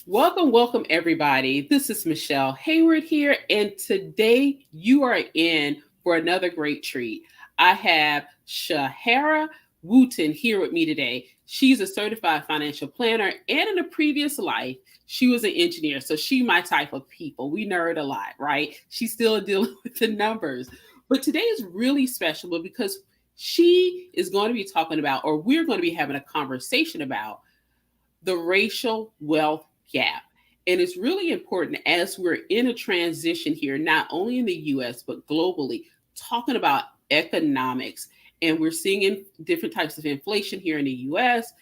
Welcome, everybody. This is Michelle Hayward here, and today you are in for another great treat. I have Shehara Wooten here with me today. She's a certified financial planner, and in a previous life, she was an engineer. So she my type of people. We nerd a lot, right? She's still dealing with the numbers. But today is really special because she is going to be talking about, or we're going to be having a conversation about the racial wealth gap. And it's really important as we're in a transition here, not only in the US, but globally, talking about economics. And we're seeing different types of inflation here in the US.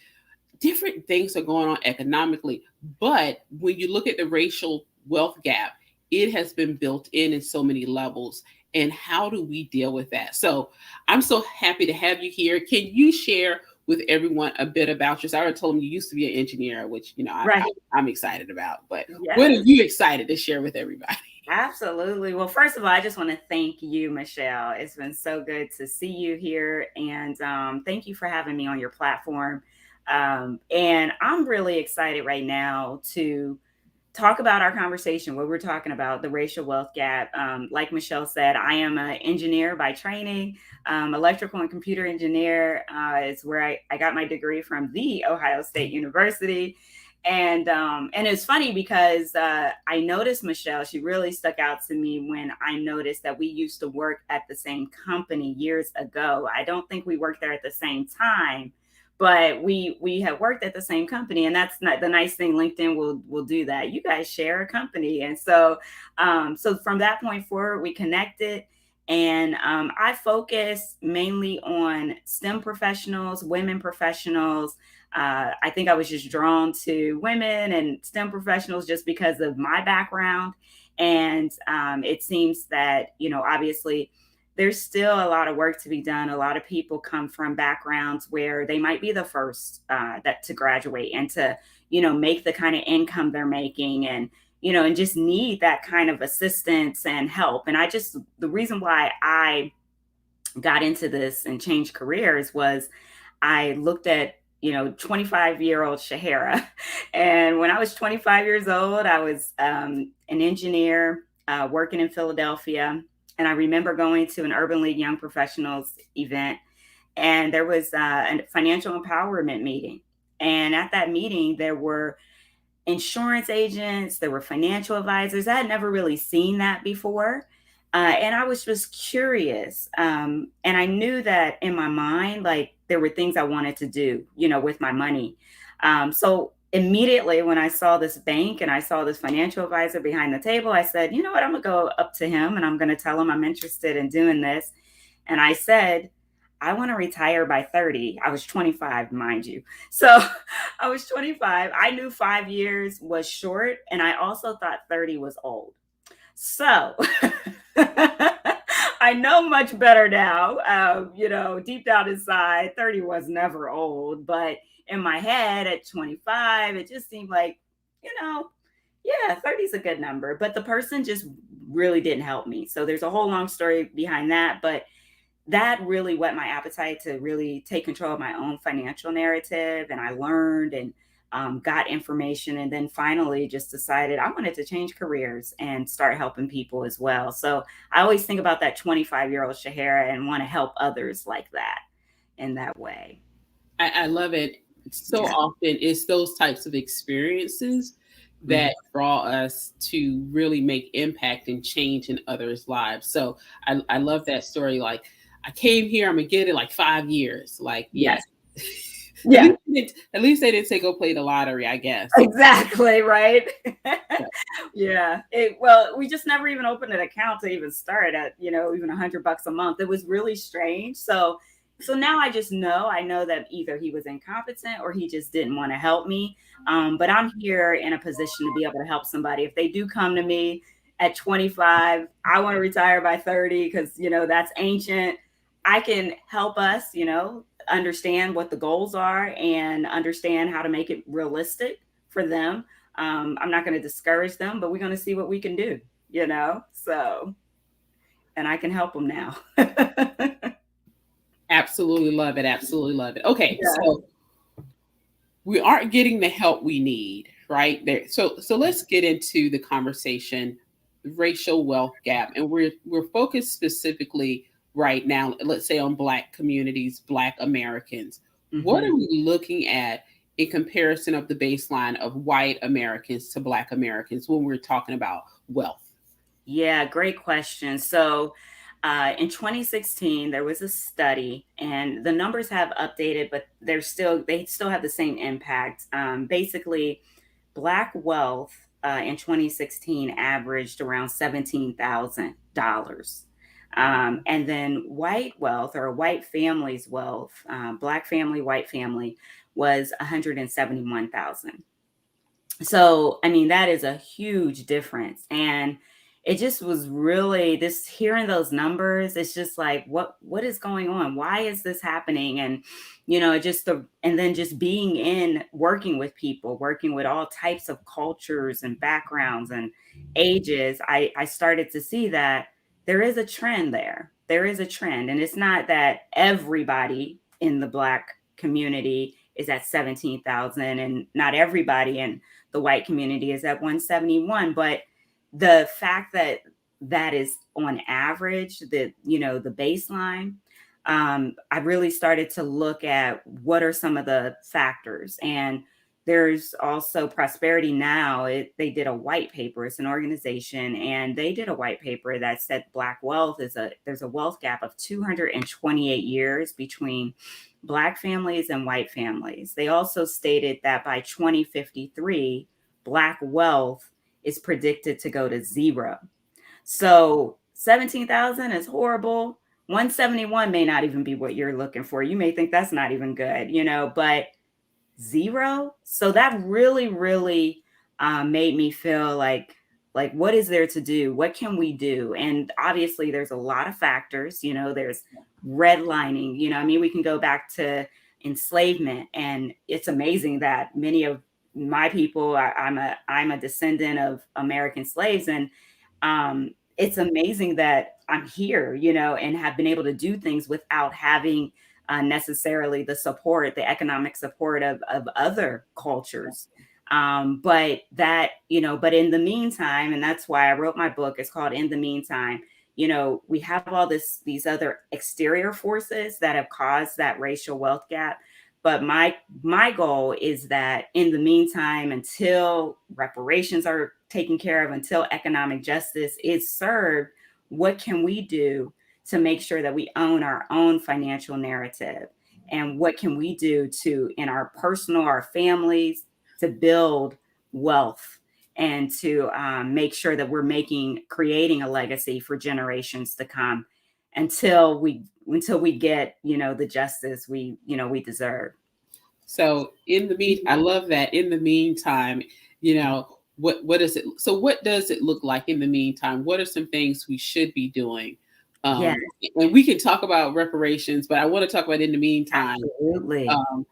Different things are going on economically. But when you look at the racial wealth gap, it has been built in so many levels. And how do we deal with that? So I'm so happy to have you here. Can you share with everyone a bit about yourself? I already told them you used to be an engineer, which Right. I'm excited about. But what are Yes, you excited to share with everybody? absolutely. Well, first of all, I just want to thank you, Michelle. It's been so good to see you here. And thank you for having me on your platform. And I'm really excited right now to talk about our conversation, what we're talking about, the racial wealth gap. Like Michelle said, I am an engineer by training, electrical and computer engineer is where I got my degree from the Ohio State University. And it's funny because I noticed Michelle. She really stuck out to me when I noticed that we used to work at the same company years ago. I don't think we worked there at the same time, but we have worked at the same company, and that's not the nice thing. LinkedIn will do that. You guys share a company, and so from that point forward, we connected. And I focus mainly on STEM professionals, women professionals. I think I was just drawn to women and STEM professionals just because of my background. And it seems that, obviously, there's still a lot of work to be done. A lot of people come from backgrounds where they might be the first that to graduate and to, make the kind of income they're making, and just need that kind of assistance and help. And the reason why I got into this and changed careers was I looked at 25-year-old Shehara. And when I was 25 years old, I was an engineer working in Philadelphia. And I remember going to an Urban League Young Professionals event, and there was a financial empowerment meeting. And at that meeting, there were insurance agents, there were financial advisors. I had never really seen that before. And I was just curious. And I knew that in my mind, like there were things I wanted to do, with my money. So immediately when I saw this bank and I saw this financial advisor behind the table, I said, you know what, I'm going to go up to him and I'm going to tell him I'm interested in doing this. And I said, I want to retire by 30. I was 25, mind you. So I was 25. I knew 5 years was short. And I also thought 30 was old. So I know much better now. Deep down inside, 30 was never old. But in my head at 25, it just seemed like, yeah, 30 is a good number. But the person just really didn't help me. So there's a whole long story behind that. But that really whet my appetite to really take control of my own financial narrative. And I learned and got information, and then finally just decided I wanted to change careers and start helping people as well. So I always think about that 25-year-old Shehara and want to help others like that in that way. I love it. So Yeah. often it's those types of experiences Mhm. that draw us to really make impact and change in others' lives. So I love that story. Like, I came here, I'm gonna get it like 5 years. Like, yes. Yes. Yeah. At least they didn't say go play the lottery, I guess. Exactly, right? Yeah. Yeah. Well, we just never even opened an account to even start at, even $100 a month. It was really strange. So now I know that either he was incompetent or he just didn't want to help me. But I'm here in a position to be able to help somebody. If they do come to me at 25, I want to retire by 30 because, that's ancient. I can help us, understand what the goals are and understand how to make it realistic for them. I'm not going to discourage them, but we're going to see what we can do, So, and I can help them now. Absolutely love it. Absolutely love it. Okay, Yeah. so we aren't getting the help we need, right there. So let's get into the conversation, racial wealth gap, and we're focused specifically right now, let's say on Black communities, Black Americans. What Hmm. are we looking at in comparison of the baseline of white Americans to Black Americans when we're talking about wealth? Yeah, great question. So, in 2016, there was a study, and the numbers have updated, but they still have the same impact. Basically, Black wealth in 2016 averaged around $17,000. And then white wealth, or a white family's wealth, Black family, white family, was 171,000. So, I mean, that is a huge difference. And it just was really this, hearing those numbers, it's just like, what is going on? Why is this happening? And it just and then just being in, working with people, working with all types of cultures and backgrounds and ages, I started to see that there is a trend there. There is a trend. And it's not that everybody in the Black community is at 17,000, and not everybody in the white community is at 171. But the fact that that is on average, the baseline, I really started to look at what are some of the factors. And there's also Prosperity Now. They did a white paper. It's an organization, and they did a white paper that said Black wealth there's a wealth gap of 228 years between Black families and white families. They also stated that by 2053, Black wealth is predicted to go to zero. So 17,000 is horrible. 171 may not even be what you're looking for. You may think that's not even good, but zero. So that really, really made me feel like what is there to do? What can we do? And obviously, there's a lot of factors. There's redlining. I mean, we can go back to enslavement, and it's amazing that many of my people, I'm a descendant of American slaves, and it's amazing that I'm here, and have been able to do things without having necessarily the support, the economic support of other cultures. But in the meantime, and that's why I wrote my book, it's called In the Meantime. We have all these other exterior forces that have caused that racial wealth gap. But my goal is that in the meantime, until reparations are taken care of, until economic justice is served, what can we do to make sure that we own our own financial narrative? And what can we do in our personal, our families, to build wealth, and to make sure that we're creating a legacy for generations to come, until we get, the justice we deserve. So in the mean, I love that. In the meantime, what is it? So what does it look like in the meantime? What are some things we should be doing? Yes, And we can talk about reparations, but I want to talk about in the meantime, absolutely. um,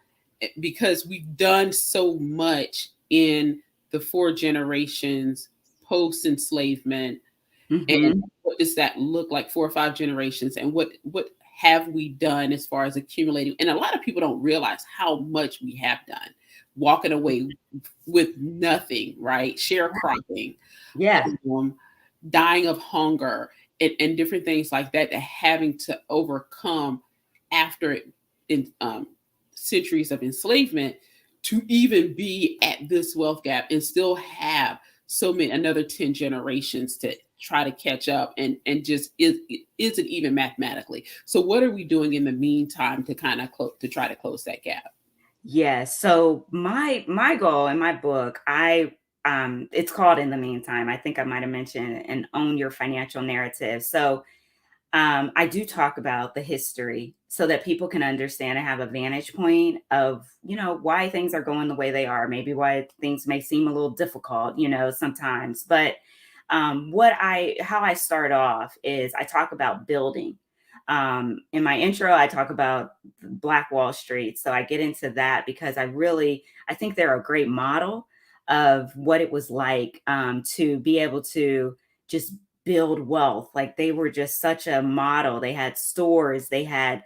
because we've done so much in the four generations post enslavement. And Hmm. what does that look like, 4 or 5 generations? And what have we done as far as accumulating? And a lot of people don't realize how much we have done, walking away with nothing, right? Sharecropping, Yeah. um, dying of hunger, and different things like that, that having to overcome after in centuries of enslavement to even be at this wealth gap and still have so many another 10 generations to try to catch up, and just isn't even mathematically. So what are we doing in the meantime to kind of to try to close that gap? Yes. So my goal in my book, it's called In the Meantime. I think I might have mentioned, and own your financial narrative. So I do talk about the history so that people can understand and have a vantage point of, why things are going the way they are, maybe why things may seem a little difficult, sometimes. But how I start off is I talk about building. In my intro, I talk about Black Wall Street. So I get into that because I think they're a great model of what it was like to be able to just build wealth. Like, they were just such a model. They had stores, they had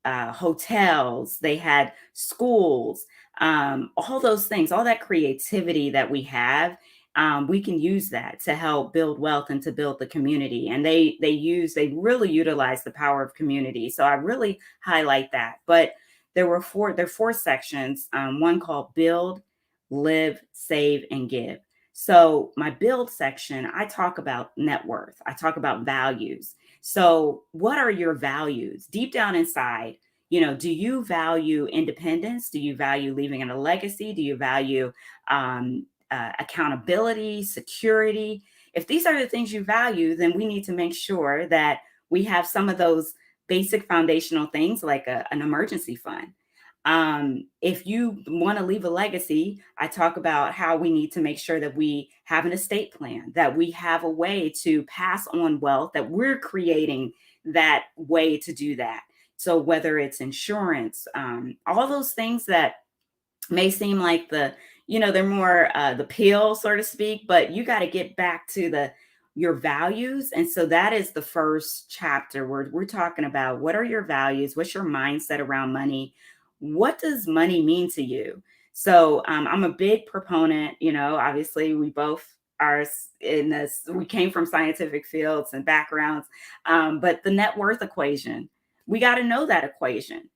hotels, they had schools, all those things, all that creativity that we have, we can use that to help build wealth and to build the community. And they really utilize the power of community. So I really highlight that. But there are four sections. One called Build, Live, Save, and Give. So my build section, I talk about net worth. I talk about values. So what are your values deep down inside? Do you value independence? Do you value leaving a legacy? Do you value accountability, security? If these are the things you value, then we need to make sure that we have some of those basic foundational things like an emergency fund. If you want to leave a legacy, I talk about how we need to make sure that we have an estate plan, that we have a way to pass on wealth, that we're creating that way to do that. So whether it's insurance, all those things that may seem like they're more the pill, so to speak, but you got to get back to your values. And so that is the first chapter where we're talking about what are your values? What's your mindset around money? What does money mean to you? So I'm a big proponent, obviously we both are in this, we came from scientific fields and backgrounds, but the net worth equation, we got to know that equation,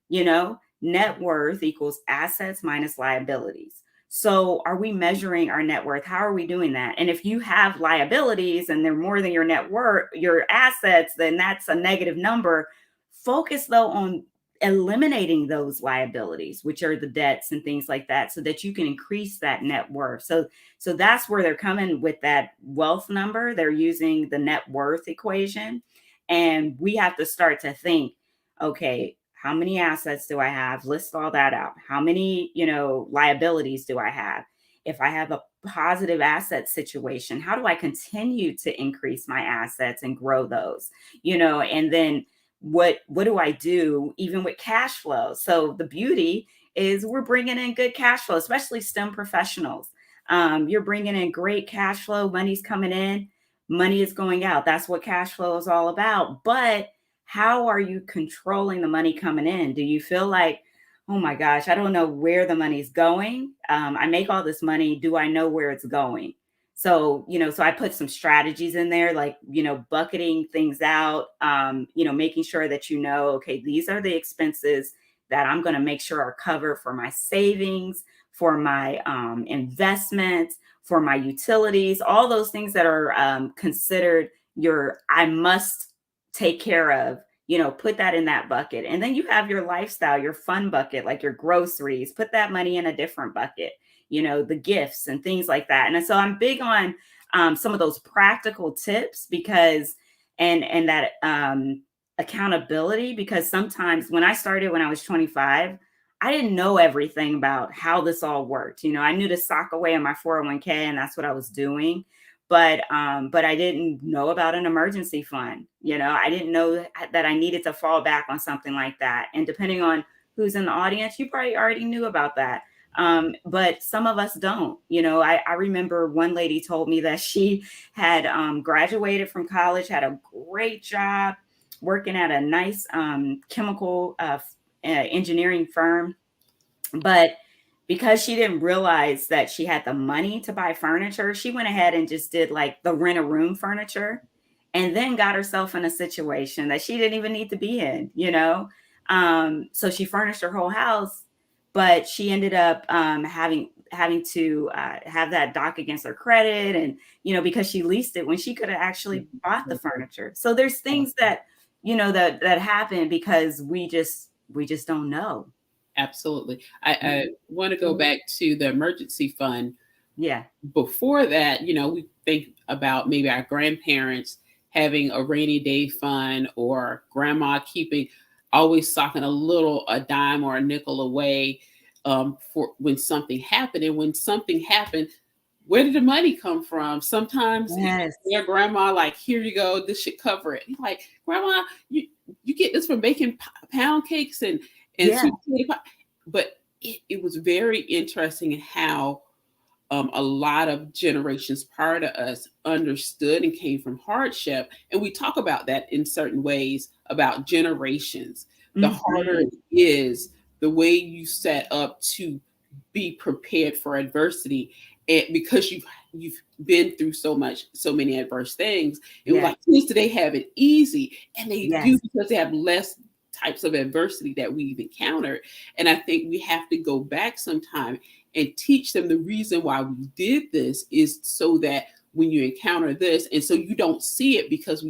net worth equals assets minus liabilities. So are we measuring our net worth? How are we doing that? And if you have liabilities and they're more than your net worth, your assets, then that's a negative number. Focus though on eliminating those liabilities, which are the debts and things like that, so that you can increase that net worth. So that's where they're coming with that wealth number. They're using the net worth equation. And we have to start to think, okay, how many assets do I have? List all that out. How many, liabilities do I have? If I have a positive asset situation, how do I continue to increase my assets and grow those? And then what do I do even with cash flow? So the beauty is we're bringing in good cash flow, especially STEM professionals. You're bringing in great cash flow. Money's coming in, money is going out. That's what cash flow is all about. But how are you controlling the money coming in? Do you feel like, oh my gosh, I don't know where the money's going? I make all this money. Do I know where it's going? So, so I put some strategies in there, like, bucketing things out, making sure that, okay, these are the expenses that I'm going to make sure are covered for my savings, for my investments, for my utilities, all those things that are considered I must take care of, put that in that bucket. And then you have your lifestyle, your fun bucket, like your groceries, put that money in a different bucket, the gifts and things like that. And so I'm big on some of those practical tips and that accountability, because sometimes when I started, when I was 25, I didn't know everything about how this all worked. I knew to sock away in my 401k and that's what I was doing. But I didn't know about an emergency fund. I didn't know that I needed to fall back on something like that. And depending on who's in the audience, you probably already knew about that. But some of us don't. I remember one lady told me that she had graduated from college, had a great job working at a nice chemical engineering firm. But because she didn't realize that she had the money to buy furniture, she went ahead and just did like the rent a room furniture, and then got herself in a situation that she didn't even need to be in, So she furnished her whole house, but she ended up having to have that dock against her credit, and because she leased it when she could have actually bought the furniture. So there's things that that happen because we just don't know. Absolutely. I want to go back to the emergency fund. Yeah. Before that, we think about maybe our grandparents having a rainy day fund, or grandma keeping, always socking a dime or a nickel away for when something happened. And when something happened, where did the money come from? Sometimes Yes. your grandma, like, here you go, this should cover it. You're like, grandma, you get this from baking pound cakes and Yeah. sweet potato pie. But it was very interesting in how a lot of generations prior to us understood and came from hardship. And we talk about that in certain ways about generations. The harder it is, the way you set up to be prepared for adversity, and because you've been through so many adverse things. It was Yeah. like kids today have it easy, and they do Yes. because they have less types of adversity that we've encountered. And I think we have to go back sometime and teach them the reason why we did this is so that when you encounter this, and so you don't see it because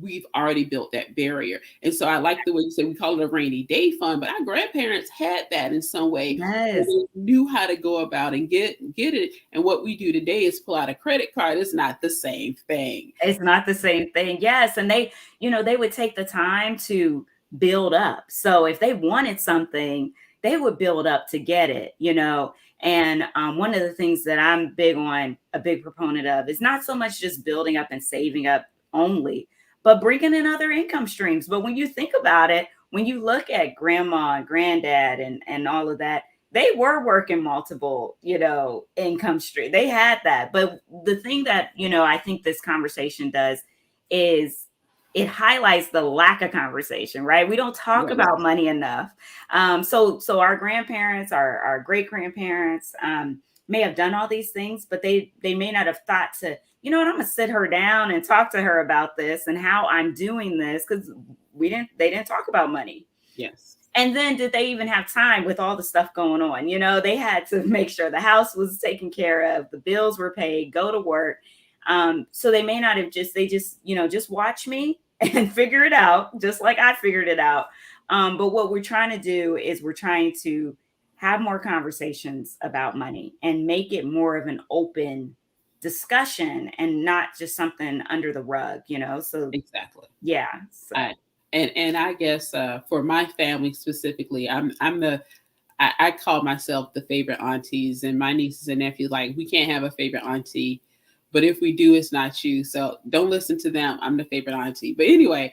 we've already built that barrier. And so I like the way you said we call it a rainy day fund, but our grandparents had that in some way where Yes. they knew how to go about and get it. And what we do today is pull out a credit card. It's not the same thing. It's not the same thing. Yes, and they, they would take the time to build up. So if they wanted something, they would build up to get it. And one of the things that I'm big on, a big proponent of, is not so much just building up and saving up only, but bringing in other income streams. But when you think about it, when you look at grandma and granddad and all of that, they were working multiple, income stream. They had that. But the thing that, I think this conversation does is it highlights the lack of conversation, right? We don't talk Yes, about money enough. So our grandparents, our great grandparents, may have done all these things, but they may not have thought to, you know what, I'm gonna sit her down and talk to her about this and how I'm doing this, because they didn't talk about money. yes, And then did they even have time with all the stuff going on? They had to make sure the house was taken care of, the bills were paid, go to work. So they may not have they just, just watch me and figure it out, just like I figured it out. But what we're trying to do is we're trying to have more conversations about money and make it more of an open discussion and not just something under the rug. So exactly. yeah. So I and I guess for my family specifically, I'm the I call myself the favorite aunties, and my nieces and nephews like we can't have a favorite auntie, but if we do, it's not you. So don't listen to them. I'm the favorite auntie. But anyway,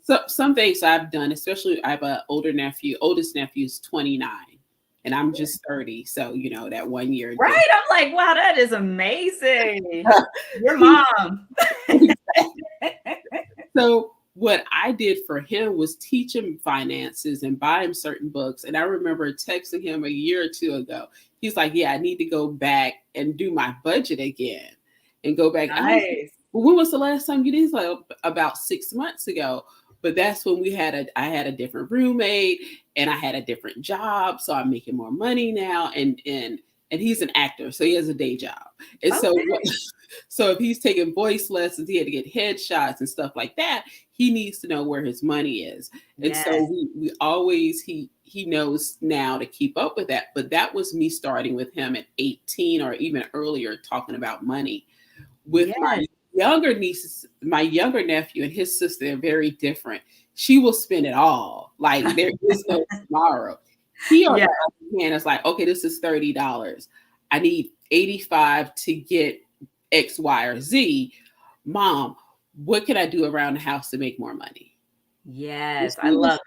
so some things I've done, especially I have an older nephew. Oldest nephew is 29, and I'm just 30. So that 1 year right. difference. I'm like, wow, that is amazing. Your mom. So what I did for him was teach him finances and buy him certain books. And I remember texting him a year or two ago. He's like, "Yeah, I need to go back and do my budget again and go back." I was like, Nice. "Well, when was the last time you did?" He's like, "About 6 months ago." But that's when I had a different roommate and I had a different job, so I'm making more money now. And he's an actor, so he has a day job. And so what, Okay. so if he's taking voice lessons, he had to get headshots and stuff like that. He needs to know where his money is. And so Yes. we always he knows now to keep up with that. But that was me starting with him at 18 or even earlier talking about money. With my Yes. younger nieces, my younger nephew and his sister are very different. She will spend it all. Like there is no tomorrow. He on Yeah. the other hand is like, okay, this is $30. I need 85 to get X, Y, or Z. Mom, what can I do around the house to make more money? You Yes. I see love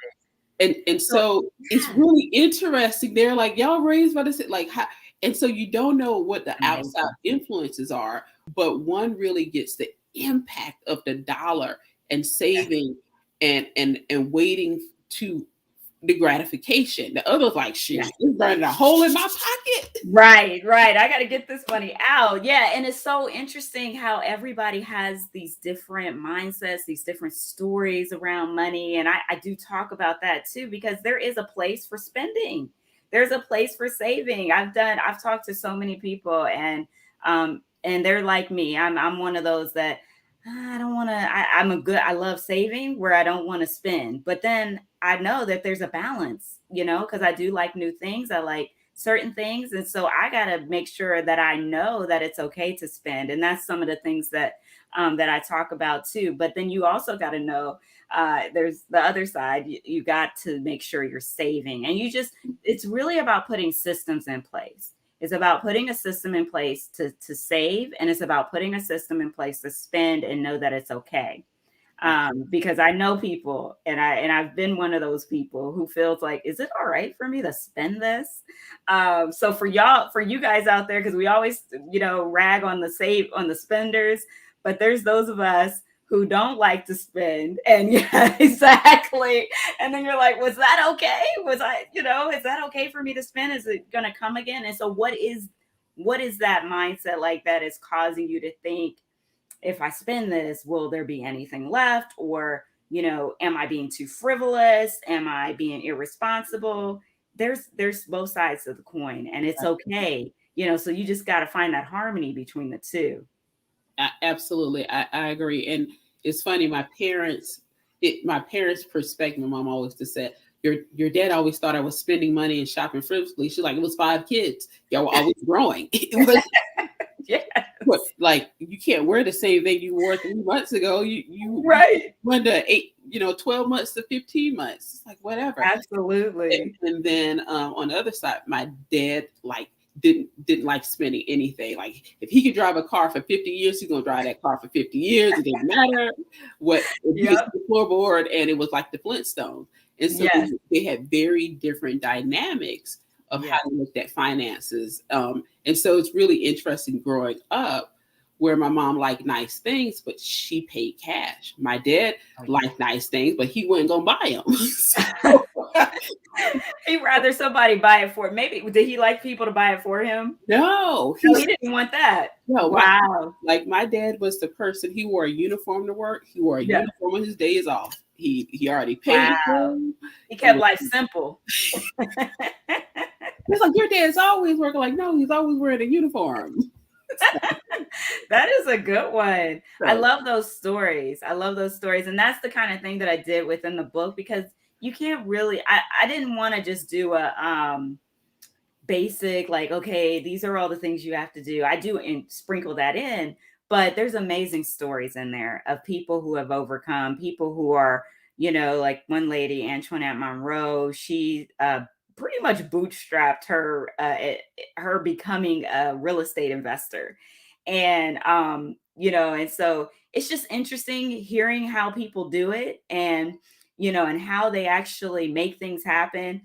this? it. And So so it's yeah. really interesting. They're like, y'all raised by this, like how, and so you don't know what the outside Amazing. influences are, but one really gets the impact of the dollar and saving and waiting to the gratification. The other's like, Yeah. shit, it's burning a hole in my pocket. Right, right. I got to get this money out. Yeah. And it's so interesting how everybody has these different mindsets, these different stories around money. And I do talk about that too, because there is a place for spending. There's a place for saving. I've talked to so many people and they're like me. I'm one of those that I don't want to, I love saving where I don't want to spend. But then I know that there's a balance, because I do like new things. I like certain things. And so I got to make sure that I know that it's okay to spend. And that's some of the things that I talk about too. But then you also got to know there's the other side. You got to make sure you're saving. And it's really about putting systems in place. It's about putting a system in place to save. And it's about putting a system in place to spend and know that it's okay. Yes. Because I know people, and I've been one of those people who feels like, is it all right for me to spend this? So for you guys out there, because we always rag on the spenders, but there's those of us who don't like to spend. And yeah, exactly. And then you're like, was that okay? Was I, is that okay for me to spend? Is it going to come again? And so what is that mindset like that is causing you to think, if I spend this, will there be anything left? Or, am I being too frivolous? Am I being irresponsible? There's both sides of the coin, and it's okay. So you just got to find that harmony between the two. Absolutely, I agree. And it's funny, my parents' perspective. My mom always just said, "Your dad always thought I was spending money and shopping frivolously." She's like, "It was 5 kids. Y'all were always growing. It was Yes. like you can't wear the same thing you wore 3 months ago. You Right. went to 12 months to 15 months. It's like whatever." Absolutely. And then on the other side, my dad didn't like spending anything. Like if he could drive a car for 50 years, he's gonna drive that car for 50 years. It didn't matter what if he was Yep. the floorboard, and it was like the Flintstones. And so Yes. they had very different dynamics of how Yes. they looked at finances. And so it's really interesting growing up where my mom liked nice things, but she paid cash. My dad Oh, liked nice things, but he wasn't gonna buy them. yeah. He'd rather somebody buy it for, maybe did he like people to buy it for him? No, No, he didn't want that. no, Wow. my dad was the person. He wore a uniform to work. He wore a Yeah. uniform on his days off. He already paid Wow. him. He kept life simple. He's like, your dad's always working. Like, no, he's always wearing a uniform. That is a good one. I So, love those stories. I love those stories. And that's the kind of thing that I did within the book, because you can't really, I didn't want to just do a basic, like, okay, these are all the things you have to do. I do and sprinkle that in, but there's amazing stories in there of people who have overcome, people who are, like one lady, Antoinette Monroe, she pretty much bootstrapped her becoming a real estate investor. And and so it's just interesting hearing how people do it, and and how they actually make things happen.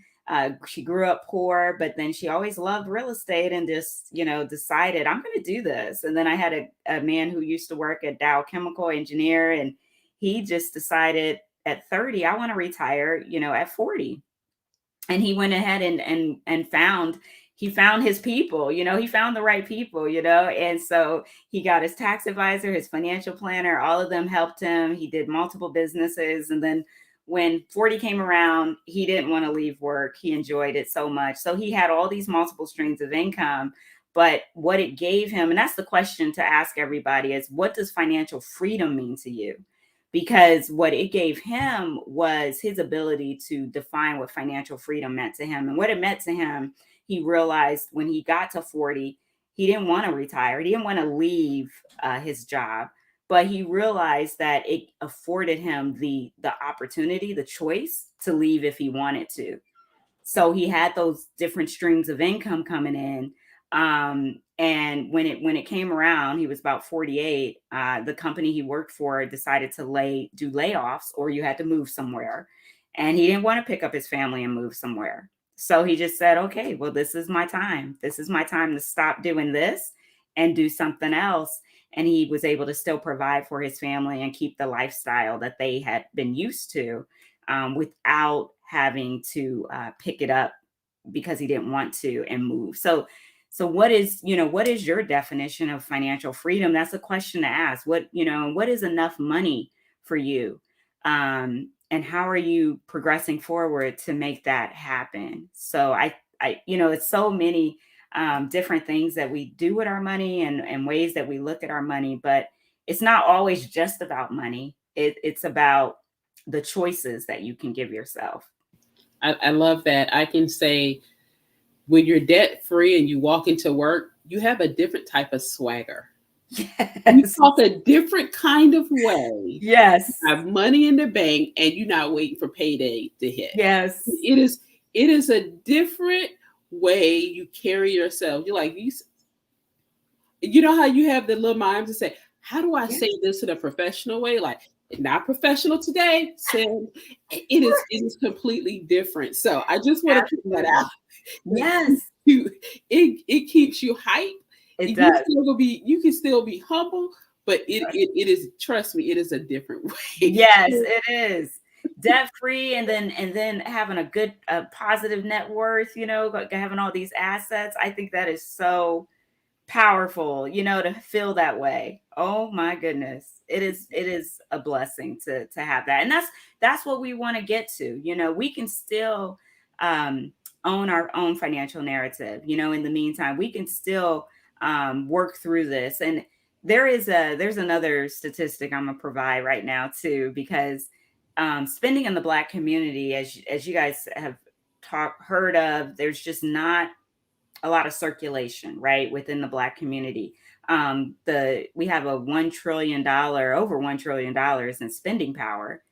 She grew up poor, but then she always loved real estate and just, decided, I'm going to do this. And then I had a man who used to work at Dow Chemical Engineer, and he just decided at 30, I want to retire, at 40. And he went ahead and found his people, he found the right people, and so he got his tax advisor, his financial planner, all of them helped him. He did multiple businesses. And then when 40 came around, he didn't want to leave work. He enjoyed it so much. So he had all these multiple streams of income. But what it gave him, and that's the question to ask everybody, is what does financial freedom mean to you? Because what it gave him was his ability to define what financial freedom meant to him. And what it meant to him, he realized when he got to 40, he didn't want to retire. He didn't want to leave his job, but he realized that it afforded him the opportunity, the choice to leave if he wanted to. So he had those different streams of income coming in. And when it came around, he was about 48. The company he worked for decided to do layoffs, or you had to move somewhere. And he didn't want to pick up his family and move somewhere. So he just said, okay, well, this is my time. This is my time to stop doing this and do something else. And he was able to still provide for his family and keep the lifestyle that they had been used to, without having to pick it up because he didn't want to and move. So what is your definition of financial freedom? That's a question to ask. What is enough money for you? And how are you progressing forward to make that happen? So it's so many different things that we do with our money, and ways that we look at our money, but it's not always just about money. It's about the choices that you can give yourself. I love that. I can say when you're debt free and you walk into work, you have a different type of swagger. You Yes. talk a different kind of way. Yes. You have money in the bank and you're not waiting for payday to hit. Yes. It is a different way you carry yourself. You're like, you know how you have the little mimes to say, how do I say this in a professional way? Like, not professional today. So it is completely different. So I just want to put that out. Yes. It keeps you hype. It does. You can still be humble, but it is, trust me, it is a different way. Yes, it is. Debt free, and then having a good positive net worth, having all these assets. I think that is so powerful, to feel that way. Oh my goodness. It is a blessing to have that. And that's what we want to get to. We can still um own our own financial narrative. In the meantime, we can still work through this. And there's another statistic I'm gonna provide right now too, because spending in the Black community, as you guys have heard of, there's just not a lot of circulation, right, within the Black community. We have a over $1 trillion in spending power.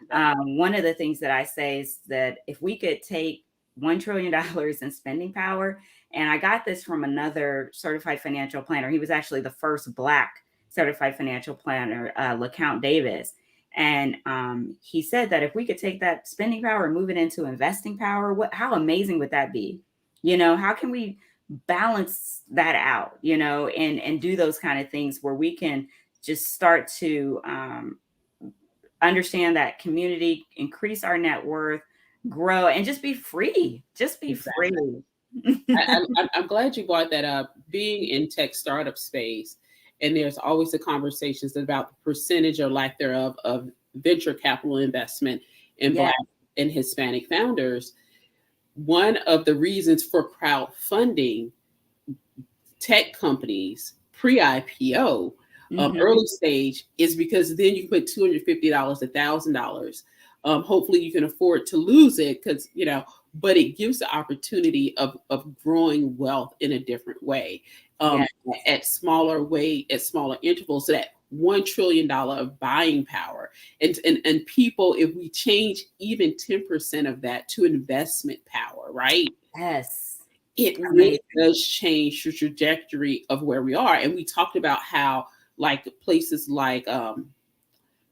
One of the things that I say is that if we could take $1 trillion in spending power, and I got this from another certified financial planner. He was actually the first Black certified financial planner, LeCount Davis. And he said that if we could take that spending power and move it into investing power, how amazing would that be? How can we balance that out, and do those kind of things where we can just start to understand that community, increase our net worth, grow, and just be free. Just be Exactly. free. I'm glad you brought that up. Being in tech startup space, and there's always the conversations about the percentage or lack thereof of venture capital investment in Yeah. Black and Hispanic founders. One of the reasons for crowdfunding tech companies pre-IPO, Hmm. early stage, is because then you put $250, $1,000. Hopefully, you can afford to lose it because but it gives the opportunity of growing wealth in a different way, Yeah. at smaller intervals. So that $1 trillion of buying power, and people, if we change even 10% of that to investment power, right? Yes. It really Amazing. does change the trajectory of where we are. And we talked about how, like, places like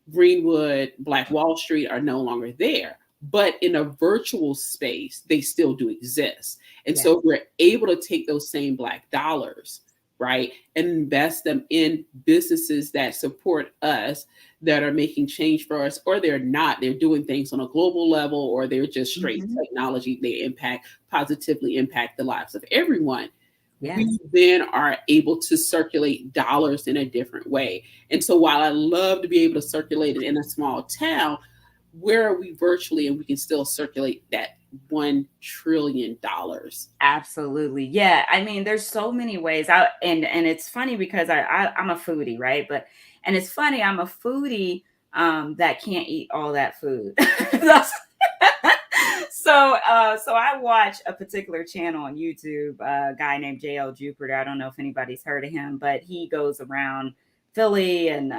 Greenwood, Black Wall Street are no longer there. But in a virtual space, they still do exist. And Yes. so we're able to take those same Black dollars, right, and invest them in businesses that support us, that are making change for us, or they're not. They're doing things on a global level, or they're just straight Hmm. technology. They positively impact the lives of everyone. Yes. We then are able to circulate dollars in a different way. And so while I love to be able to circulate it in a small town, where are we virtually and we can still circulate that $1 trillion? Absolutely. Yeah. I mean, there's so many ways out, and it's funny because I'm a foodie, right? And it's funny, I'm a foodie that can't eat all that food. So I watch a particular channel on YouTube, a guy named JL Jupiter. I don't know if anybody's heard of him, but he goes around Philly and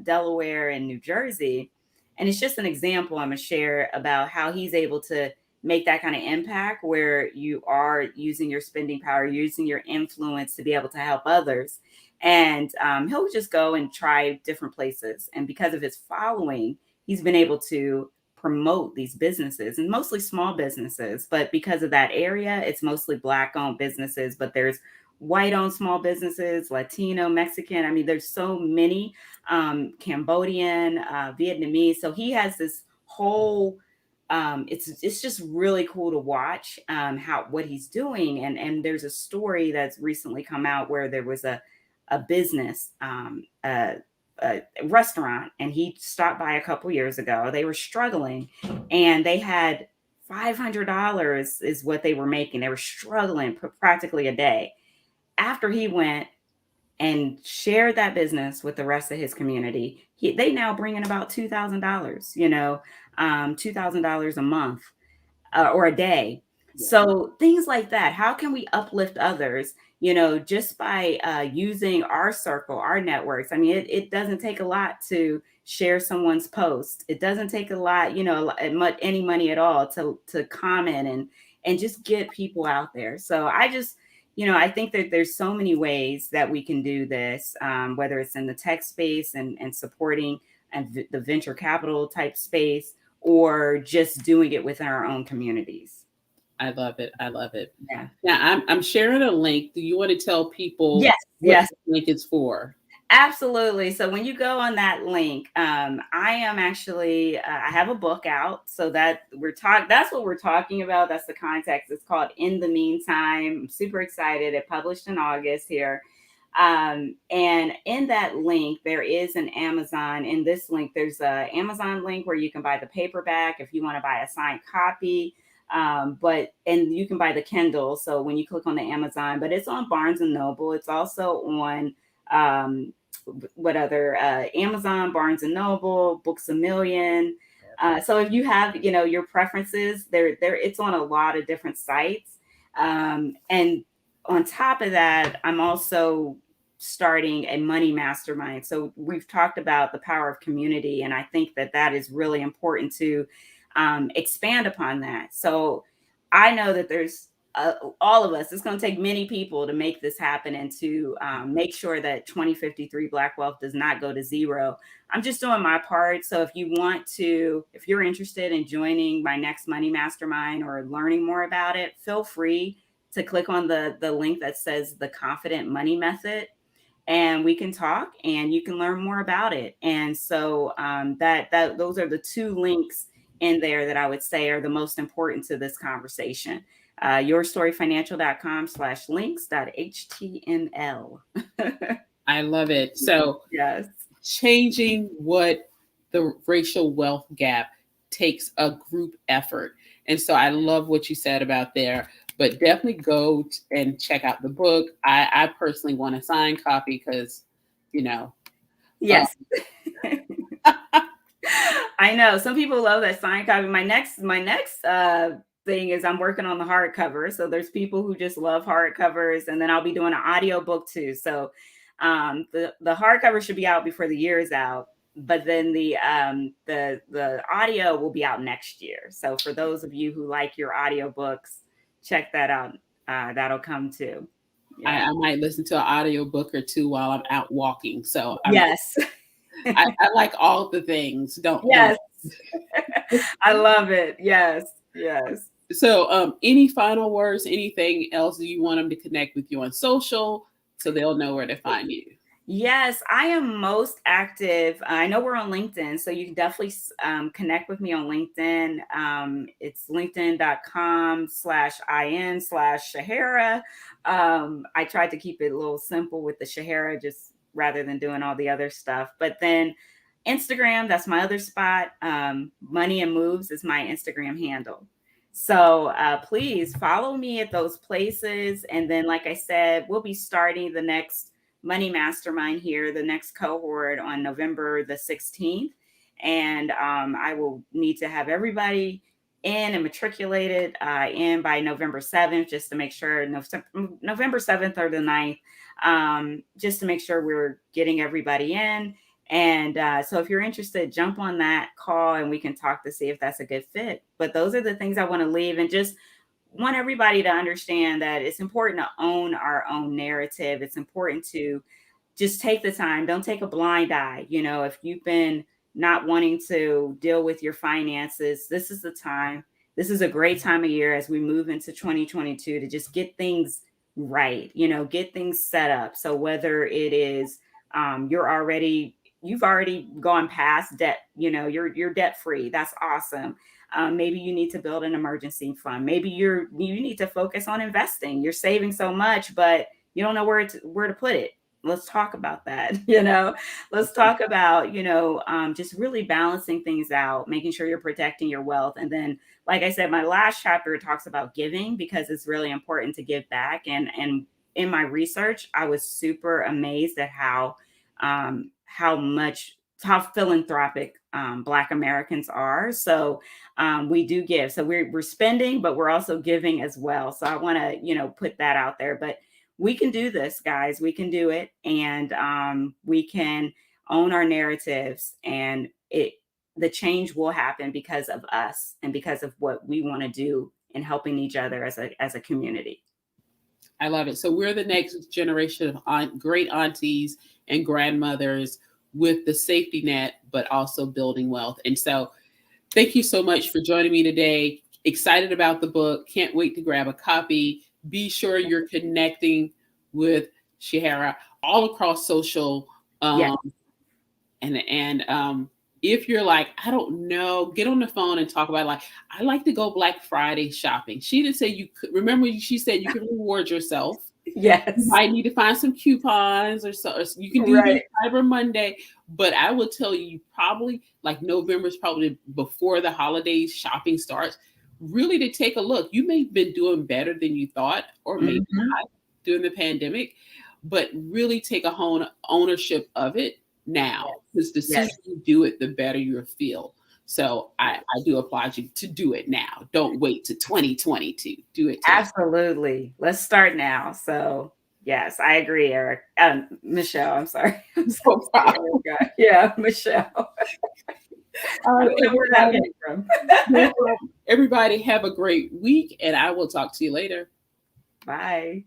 Delaware and New Jersey. And it's just an example I'm gonna share about how he's able to make that kind of impact where you are using your spending power, using your influence to be able to help others. And he'll just go and try different places. And because of his following, he's been able to promote these businesses, and mostly small businesses. But because of that area, it's mostly Black owned businesses, but there's white owned small businesses, Latino, Mexican. I mean, there's so many, Cambodian, Vietnamese. So he has this whole, it's just really cool to watch how what he's doing. And there's a story that's recently come out where there was a business, a restaurant, and he stopped by a couple years ago. They were struggling, and they had $500 is what they were making. They were struggling practically a day. After he went and shared that business with the rest of his community, they now bring in about $2,000. $2,000 a month, or a day. Yeah. So things like that. How can we uplift others? Just by using our circle, our networks. I mean, it doesn't take a lot to share someone's post. It doesn't take a lot, any money at all to comment and just get people out there. So I think that there's so many ways that we can do this, whether it's in the tech space and supporting and the venture capital type space, or just doing it within our own communities. I love it. I love it. Yeah. Now, I'm sharing a link. Do you want to tell people Yes. what Yes. the link is for? Absolutely. So when you go on that link, I am actually I have a book out, so that that's what we're talking about. That's the context. It's called In the Meantime. I'm super excited. It published in August here. And in that link, there is an Amazon. In this link, there's a Amazon link where you can buy the paperback if you want to buy a signed copy. And you can buy the Kindle. So when you click on the Amazon, but it's on Barnes and Noble. It's also on um, what other Amazon, Barnes and Noble, Books a Million. So if you have, your preferences, there it's on a lot of different sites. And on top of that, I'm also starting a money mastermind. So we've talked about the power of community, and I think that that is really important to expand upon that. So I know that there's all of us, it's going to take many people to make this happen and to make sure that 2053 Black wealth does not go to zero. I'm just doing my part. So if you're interested in joining my next money mastermind or learning more about it, feel free to click on the link that says the Confident Money Method, and we can talk and you can learn more about it. And so that those are the two links in there that I would say are the most important to this conversation. yourstoryfinancial.com/links.html. I love it. So Yes. changing what the racial wealth gap takes a group effort. And so I love what you said about there, but definitely go and check out the book. I personally want a signed copy because, you know, uh, Yes. I know some people love that signed copy. My next thing is I'm working on the hardcover. So there's people who just love hardcovers, and then I'll be doing an audio book too. So the hardcover should be out before the year is out, but then the audio will be out next year. So for those of you who like your audio books, check that out. That'll come too. Yeah. I might listen to an audio book or two while I'm out walking. So Yes. I like all the things. Don't. Yes. I love it. Yes. Yes. So any final words? Anything else you want them to connect with you on social so they'll know where to find you? Yes, I am most active. I know we're on LinkedIn, so you can definitely connect with me on LinkedIn. It's linkedin.com/in/Shehara. I tried to keep it a little simple with the Shehara, just rather than doing all the other stuff. But then Instagram, that's my other spot. Money and Moves is my Instagram handle. So please follow me at those places. And then, like I said, we'll be starting the next Money Mastermind here, the next cohort on November the 16th. And I will need to have everybody in and matriculated in by November 7th, just to make sure, November 7th or the 9th, just to make sure we're getting everybody in. And so if you're interested, jump on that call and we can talk to see if that's a good fit. But those are the things I want to leave, and just want everybody to understand that it's important to own our own narrative. It's important to just take the time. Don't take a blind eye. If you've been not wanting to deal with your finances, this is the time. This is a great time of year as we move into 2022 to just get things right, get things set up. So whether it is you've already gone past debt, you're debt free. That's awesome. Maybe you need to build an emergency fund. Maybe you need to focus on investing. You're saving so much, but you don't know where to put it. Let's talk about that. Let's talk about, just really balancing things out, making sure you're protecting your wealth. And then, like I said, my last chapter talks about giving, because it's really important to give back. And in my research, I was super amazed at how philanthropic Black Americans are. So we do give. So we're spending, but we're also giving as well. So I want to, put that out there. But we can do this, guys. We can do it, and we can own our narratives, and the change will happen because of us and because of what we want to do in helping each other as a community. I love it. So we're the next generation of great aunties and grandmothers with the safety net, but also building wealth. And so thank you so much for joining me today. Excited about the book. Can't wait to grab a copy. Be sure you're connecting with Shehara all across social Yes. Um, and if you're like, I don't know, get on the phone and talk about it. Like, I like to go Black Friday shopping. She didn't say you could. Remember, she said you can reward yourself. You Yes. might need to find some coupons or so. Or you can do Right. this Cyber Monday, but I will tell you, probably like November is probably before the holidays shopping starts. Really, to take a look. You may have been doing better than you thought, or maybe Hmm. not during the pandemic, but really take a ownership of it now, Yes. because the sooner Yes. you do it, the better you'll feel. So I do applaud you to do it now. Don't wait to 2022. Do it today. Absolutely. Let's start now. So, yes, I agree, Eric. Michelle, I'm sorry. I'm sorry. No problem. Yeah, Michelle. All I right, don't know where that everybody. came from. No problem. Everybody have a great week, and I will talk to you later. Bye.